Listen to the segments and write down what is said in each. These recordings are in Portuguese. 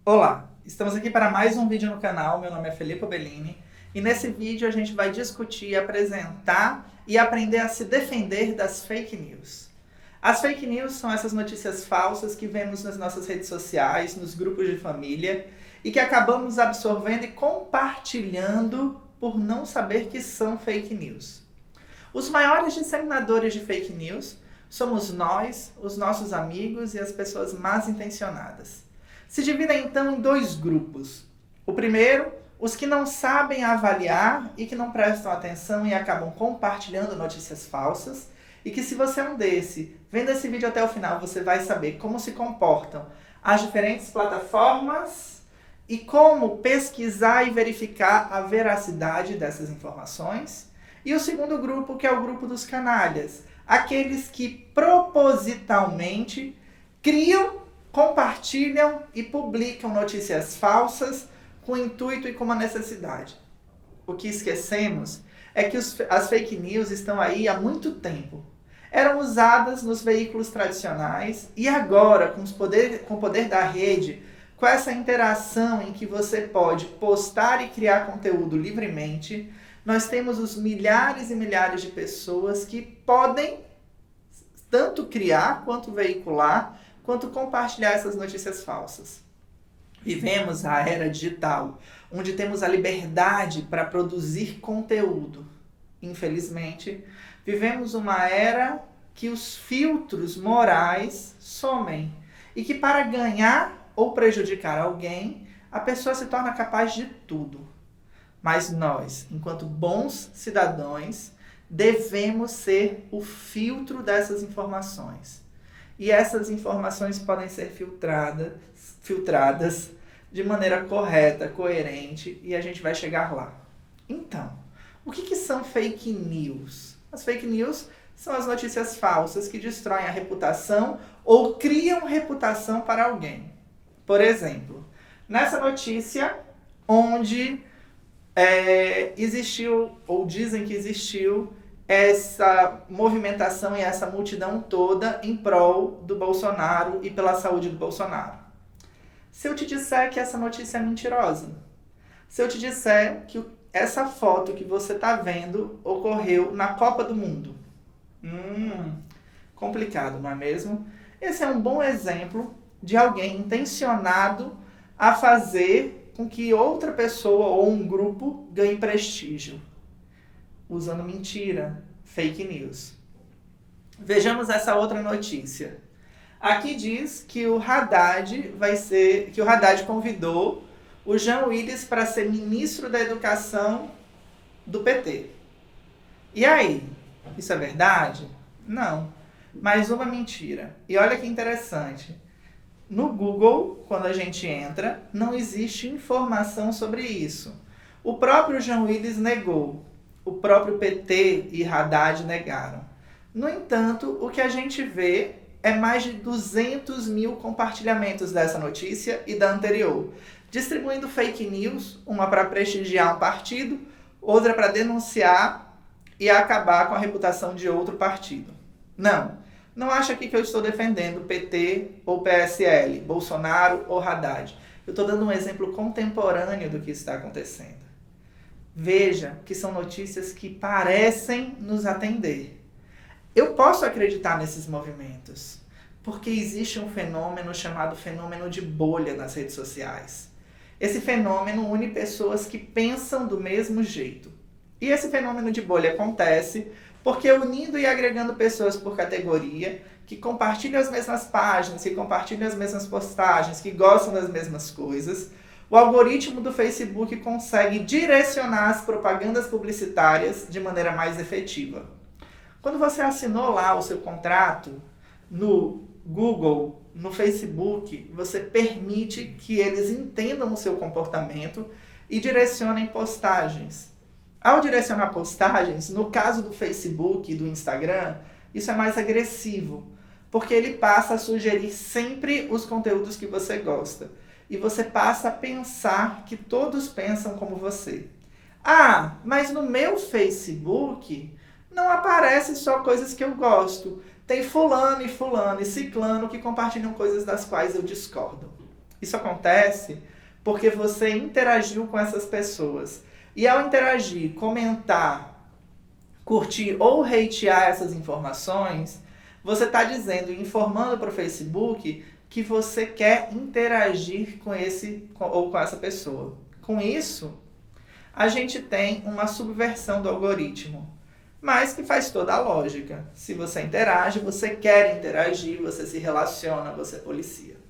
Olá, estamos aqui para mais um vídeo no canal. Meu nome é Felipe Bellini e nesse vídeo a gente vai discutir, apresentar e aprender a se defender das fake news. As fake news são essas notícias falsas que vemos nas nossas redes sociais, nos grupos de família e que acabamos absorvendo e compartilhando por não saber que são fake news. Os maiores disseminadores de fake news somos nós, os nossos amigos e as pessoas más intencionadas. Se dividem então em dois grupos. O primeiro, os que não sabem avaliar e que não prestam atenção e acabam compartilhando notícias falsas. E que se você é um desse, vendo esse vídeo até o final, você vai saber como se comportam as diferentes plataformas e como pesquisar e verificar a veracidade dessas informações. E o segundo grupo, que é o grupo dos canalhas, aqueles que propositalmente criam, compartilham e publicam notícias falsas com intuito e com uma necessidade. O que esquecemos é que as fake news estão aí há muito tempo. Eram usadas nos veículos tradicionais e agora, com o poder da rede, com essa interação em que você pode postar e criar conteúdo livremente, nós temos os milhares e milhares de pessoas que podem tanto criar, quanto veicular, quanto compartilhar essas notícias falsas. Vivemos a era digital, onde temos a liberdade para produzir conteúdo. Infelizmente, vivemos uma era que os filtros morais somem e que para ganhar ou prejudicar alguém, a pessoa se torna capaz de tudo. Mas nós, enquanto bons cidadãos, devemos ser o filtro dessas informações. E essas informações podem ser filtradas de maneira correta, coerente, e a gente vai chegar lá. Então, o que são fake news? As fake news são as notícias falsas que destroem a reputação ou criam reputação para alguém. Por exemplo, nessa notícia onde existiu, ou dizem que existiu, essa movimentação e essa multidão toda em prol do Bolsonaro e pela saúde do Bolsonaro. Se eu te disser que essa notícia é mentirosa, se eu te disser que essa foto que você está vendo ocorreu na Copa do Mundo, complicado, não é mesmo? Esse é um bom exemplo de alguém intencionado a fazer com que outra pessoa ou um grupo ganhe prestígio, usando mentira, fake news. Vejamos essa outra notícia. Aqui diz que o Haddad convidou o Jean Willis para ser ministro da Educação do PT. E aí? Isso é verdade? Não. Mais uma mentira. E olha que interessante. No Google, quando a gente entra, não existe informação sobre isso. O próprio Jean Willis negou. O próprio PT e Haddad negaram. No entanto, o que a gente vê é mais de 200 mil compartilhamentos dessa notícia e da anterior, distribuindo fake news, uma para prestigiar um partido, outra para denunciar e acabar com a reputação de outro partido. Não acha aqui que eu estou defendendo PT ou PSL, Bolsonaro ou Haddad. Eu estou dando um exemplo contemporâneo do que está acontecendo. Veja que são notícias que parecem nos atender. Eu posso acreditar nesses movimentos, porque existe um fenômeno chamado fenômeno de bolha nas redes sociais. Esse fenômeno une pessoas que pensam do mesmo jeito. E esse fenômeno de bolha acontece porque unindo e agregando pessoas por categoria, que compartilham as mesmas páginas, que compartilham as mesmas postagens, que gostam das mesmas coisas, o algoritmo do Facebook consegue direcionar as propagandas publicitárias de maneira mais efetiva. Quando você assinou lá o seu contrato no Google, no Facebook, você permite que eles entendam o seu comportamento e direcionem postagens. Ao direcionar postagens, no caso do Facebook e do Instagram, isso é mais agressivo, porque ele passa a sugerir sempre os conteúdos que você gosta. E você passa a pensar que todos pensam como você. Ah, mas no meu Facebook não aparece só coisas que eu gosto. Tem fulano e ciclano que compartilham coisas das quais eu discordo. Isso acontece porque você interagiu com essas pessoas. E ao interagir, comentar, curtir ou hatear essas informações, você está dizendo, informando para o Facebook que você quer interagir com essa pessoa. Com isso, a gente tem uma subversão do algoritmo, mas que faz toda a lógica. Se você interage, você quer interagir, você se relaciona, você policia.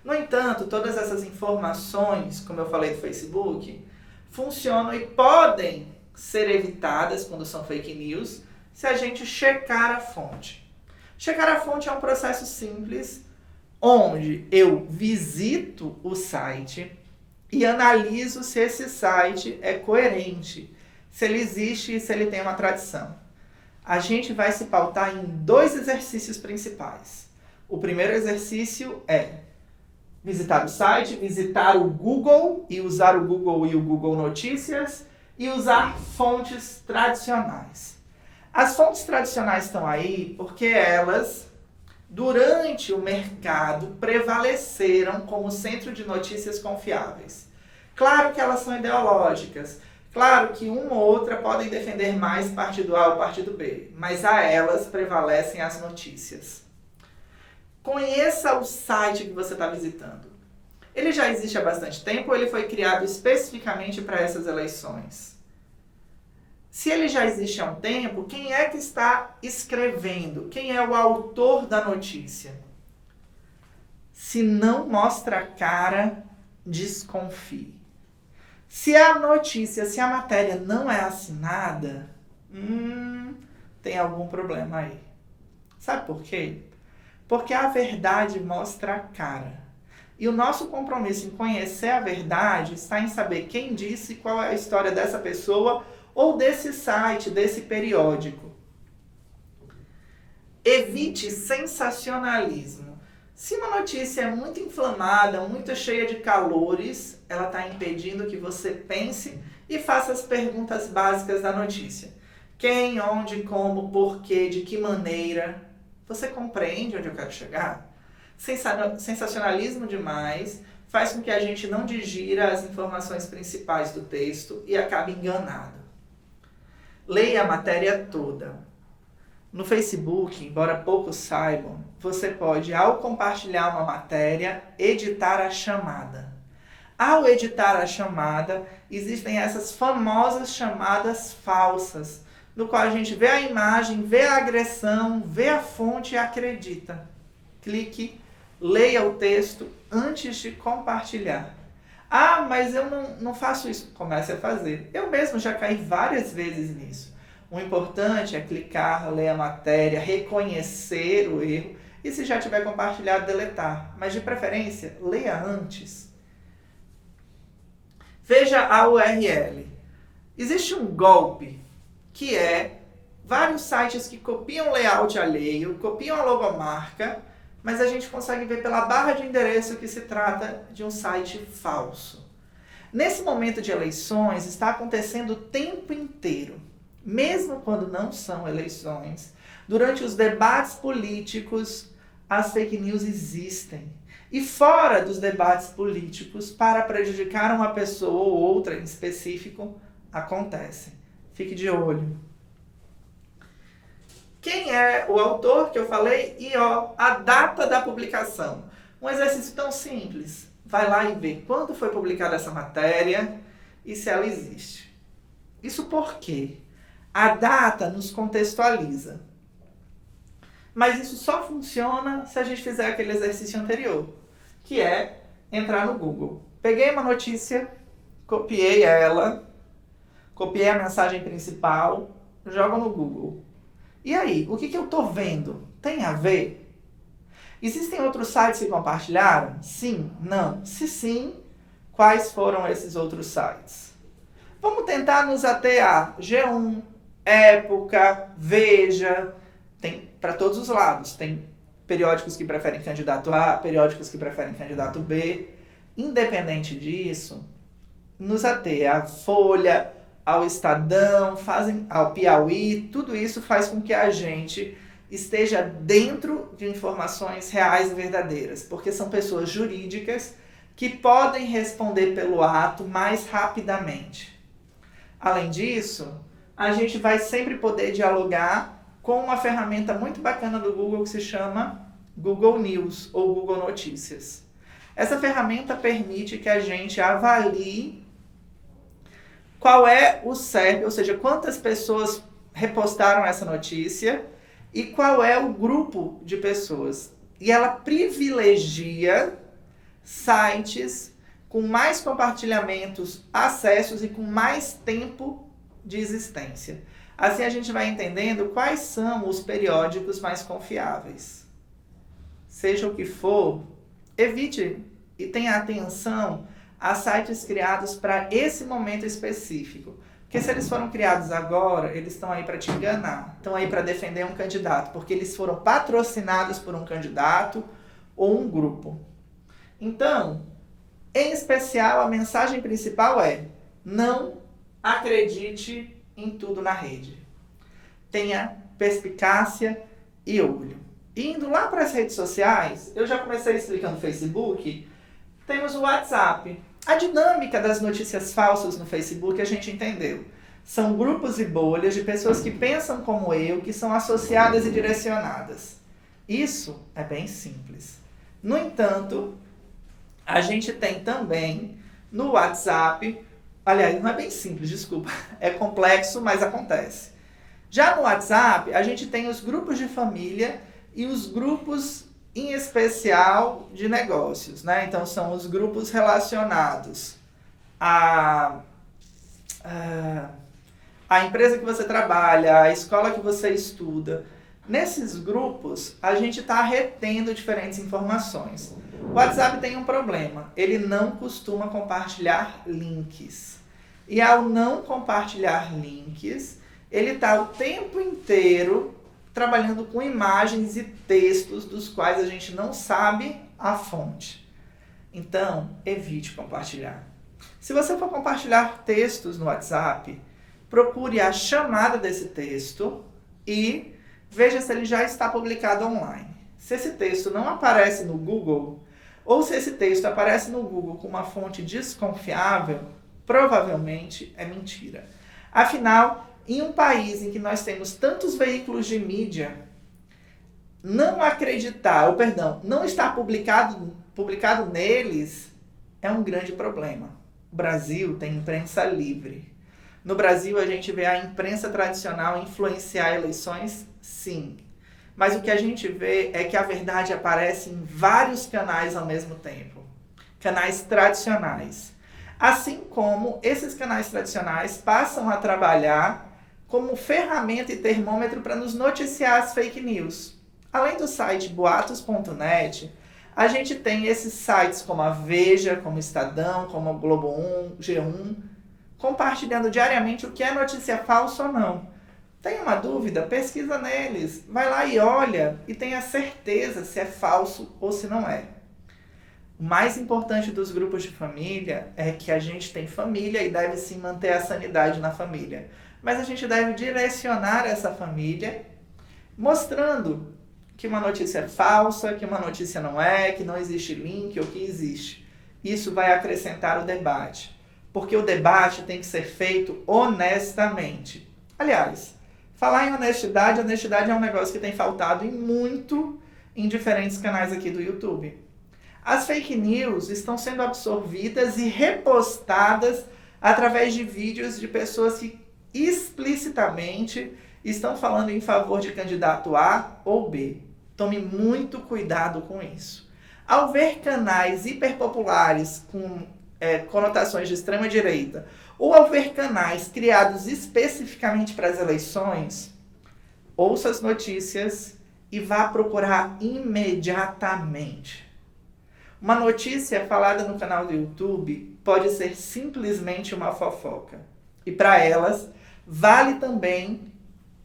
No entanto, todas essas informações, como eu falei do Facebook, funcionam e podem ser evitadas quando são fake news se a gente checar a fonte. Checar a fonte é um processo simples, onde eu visito o site e analiso se esse site é coerente, se ele existe e se ele tem uma tradição. A gente vai se pautar em 2 exercícios principais. O primeiro exercício é visitar o site, visitar o Google e usar o Google e o Google Notícias e usar fontes tradicionais. As fontes tradicionais estão aí porque elas, durante o mercado, prevaleceram como centro de notícias confiáveis. Claro que elas são ideológicas, claro que uma ou outra podem defender mais partido A ou partido B, mas a elas prevalecem as notícias. Conheça o site que você está visitando. Ele já existe há bastante tempo ou ele foi criado especificamente para essas eleições? Se ele já existe há um tempo, quem é que está escrevendo? Quem é o autor da notícia? Se não mostra a cara, desconfie. Se a notícia, se a matéria não é assinada, tem algum problema aí. Sabe por quê? Porque a verdade mostra a cara. E o nosso compromisso em conhecer a verdade está em saber quem disse, qual é a história dessa pessoa ou desse site, desse periódico. Evite sensacionalismo. Se uma notícia é muito inflamada, muito cheia de calores, ela está impedindo que você pense e faça as perguntas básicas da notícia. Quem, onde, como, porquê, de que maneira. Você compreende onde eu quero chegar? Sensacionalismo demais faz com que a gente não digira as informações principais do texto e acabe enganado. Leia a matéria toda. No Facebook, embora poucos saibam, você pode, ao compartilhar uma matéria, editar a chamada. Ao editar a chamada, existem essas famosas chamadas falsas, no qual a gente vê a imagem, vê a agressão, vê a fonte e acredita. Clique, leia o texto antes de compartilhar. Ah, mas eu não faço isso. Comece a fazer. Eu mesmo já caí várias vezes nisso. O importante é clicar, ler a matéria, reconhecer o erro e, se já tiver compartilhado, deletar. Mas, de preferência, leia antes. Veja a URL. Existe um golpe que é vários sites que copiam o layout alheio, copiam a logomarca, mas a gente consegue ver pela barra de endereço que se trata de um site falso. Nesse momento de eleições, está acontecendo o tempo inteiro, mesmo quando não são eleições, durante os debates políticos, as fake news existem. E fora dos debates políticos, para prejudicar uma pessoa ou outra em específico, acontecem. Fique de olho. Quem é o autor que eu falei e a data da publicação. Um exercício tão simples. Vai lá e vê quando foi publicada essa matéria e se ela existe. Isso por quê? A data nos contextualiza. Mas isso só funciona se a gente fizer aquele exercício anterior, que é entrar no Google. Peguei uma notícia, copiei ela, copiei a mensagem principal, jogo no Google. E aí, o que eu estou vendo? Tem a ver? Existem outros sites que compartilharam? Sim? Não? Se sim, quais foram esses outros sites? Vamos tentar nos ater a G1, Época, Veja, tem para todos os lados. Tem periódicos que preferem candidato A, periódicos que preferem candidato B. Independente disso, nos ater à Folha, ao Estadão, ao Piauí, tudo isso faz com que a gente esteja dentro de informações reais e verdadeiras, porque são pessoas jurídicas que podem responder pelo ato mais rapidamente. Além disso, a gente vai sempre poder dialogar com uma ferramenta muito bacana do Google que se chama Google News ou Google Notícias. Essa ferramenta permite que a gente avalie qual é o CEP, ou seja, quantas pessoas repostaram essa notícia e qual é o grupo de pessoas. E ela privilegia sites com mais compartilhamentos, acessos e com mais tempo de existência. Assim a gente vai entendendo quais são os periódicos mais confiáveis. Seja o que for, evite e tenha atenção a sites criados para esse momento específico. Porque se eles foram criados agora, eles estão aí para te enganar. Estão aí para defender um candidato, porque eles foram patrocinados por um candidato ou um grupo. Então, em especial, a mensagem principal é: não acredite em tudo na rede. Tenha perspicácia e olho. Indo lá para as redes sociais, eu já comecei explicando o Facebook, temos o WhatsApp. A dinâmica das notícias falsas no Facebook a gente entendeu. São grupos e bolhas de pessoas que pensam como eu, que são associadas e direcionadas. Isso é bem simples. No entanto, a gente tem também no WhatsApp, aliás, não é bem simples, desculpa, é complexo, mas acontece. Já no WhatsApp, a gente tem os grupos de família e os grupos em especial de negócios, né? Então são os grupos relacionados à empresa que você trabalha, à escola que você estuda. Nesses grupos, a gente está retendo diferentes informações. O WhatsApp tem um problema, ele não costuma compartilhar links. E ao não compartilhar links, ele está o tempo inteiro trabalhando com imagens e textos dos quais a gente não sabe a fonte. Então, evite compartilhar. Se você for compartilhar textos no WhatsApp, procure a chamada desse texto e veja se ele já está publicado online. Se esse texto não aparece no Google, ou se esse texto aparece no Google com uma fonte desconfiável, provavelmente é mentira. Afinal, em um país em que nós temos tantos veículos de mídia, não acreditar, não estar publicado neles é um grande problema. O Brasil tem imprensa livre. No Brasil, a gente vê a imprensa tradicional influenciar eleições, sim. Mas o que a gente vê é que a verdade aparece em vários canais ao mesmo tempo. Canais tradicionais. Assim como esses canais tradicionais passam a trabalhar como ferramenta e termômetro para nos noticiar as fake news. Além do site boatos.net, a gente tem esses sites como a Veja, como o Estadão, como o Globo 1, G1, compartilhando diariamente o que é notícia falsa ou não. Tem uma dúvida? Pesquisa neles. Vai lá e olha e tenha certeza se é falso ou se não é. O mais importante dos grupos de família é que a gente tem família e deve sim manter a sanidade na família. Mas a gente deve direcionar essa família mostrando que uma notícia é falsa, que uma notícia não é, que não existe link ou que existe. Isso vai acrescentar o debate. Porque o debate tem que ser feito honestamente. Aliás, falar em honestidade é um negócio que tem faltado muito em diferentes canais aqui do YouTube. As fake news estão sendo absorvidas e repostadas através de vídeos de pessoas que explicitamente estão falando em favor de candidato A ou B. Tome muito cuidado com isso. Ao ver canais hiperpopulares com conotações de extrema direita, ou ao ver canais criados especificamente para as eleições, ouça as notícias e vá procurar imediatamente. Uma notícia falada no canal do YouTube pode ser simplesmente uma fofoca. E para elas, vale também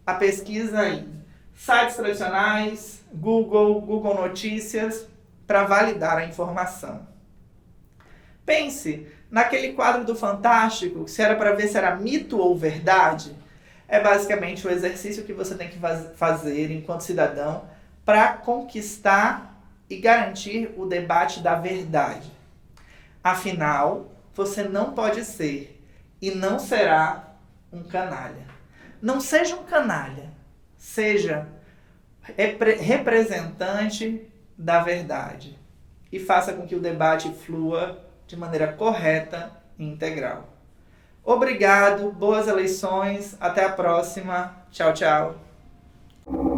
a pesquisa em sites tradicionais, Google Notícias, para validar a informação. Pense naquele quadro do Fantástico, se era para ver se era mito ou verdade. É basicamente o exercício que você tem que fazer enquanto cidadão para conquistar e garantir o debate da verdade. Afinal, você não pode ser e não será um canalha. Não seja um canalha, seja representante da verdade e faça com que o debate flua de maneira correta e integral. Obrigado, boas eleições, até a próxima. Tchau, tchau.